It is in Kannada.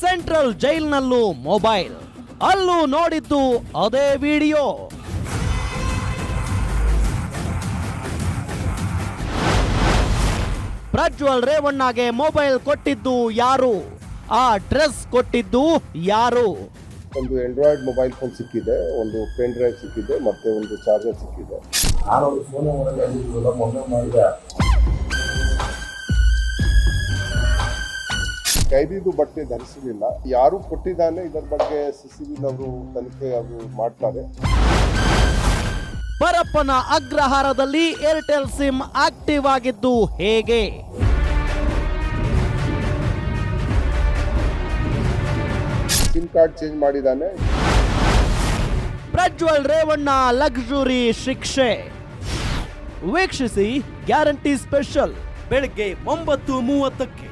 ಸೆಂಟ್ರಲ್ ಜೈಲ್ನಲ್ಲೂ ಮೊಬೈಲ್, ಅಲ್ಲೂ ನೋಡಿದ್ದು ಅದೇ ವಿಡಿಯೋ. ಪ್ರಜ್ವಲ್ ರೇವಣ್ಣಗೆ ಮೊಬೈಲ್ ಕೊಟ್ಟಿದ್ದು ಯಾರು? ಆ ಡ್ರೆಸ್ ಕೊಟ್ಟಿದ್ದು ಯಾರು? ಒಂದು ಆಂಡ್ರಾಯ್ಡ್ ಮೊಬೈಲ್ ಫೋನ್ ಸಿಕ್ಕಿದೆ, ಒಂದು ಪೆನ್ ಡ್ರೈವ್ ಸಿಕ್ಕಿದೆ, ಮತ್ತೆ ಒಂದು ಚಾರ್ಜರ್ ಸಿಕ್ಕಿದೆ. ಕೈದಿದು ಬಟ್ಟೆ ಧರಿಸಲಿಲ್ಲ. ಯಾರು ಕೊಟ್ಟಿದ್ದಾನೆ ಇದರ ಬಗ್ಗೆ ಸಿಸಿಬಿನವರು ತನಿಖೆ ಮಾಡ್ತಾರೆ. ಪರಪ್ಪನ ಅಗ್ರಹಾರದಲ್ಲಿ ಏರ್ಟೆಲ್ ಸಿಮ್ ಆಕ್ಟಿವ್ ಆಗಿದ್ದು ಹೇಗೆ? ಸಿಮ್ ಕಾರ್ಡ್ ಚೇಂಜ್ ಮಾಡಿದ್ದಾನೆ. ಪ್ರಜ್ವಲ್ ರೇವಣ್ಣ ಲಕ್ಸುರಿ ಶಿಕ್ಷೆ ವೀಕ್ಷಿಸಿ ಗ್ಯಾರಂಟಿ ಸ್ಪೆಷಲ್ ಬೆಳಗ್ಗೆ 9:30ಕ್ಕೆ.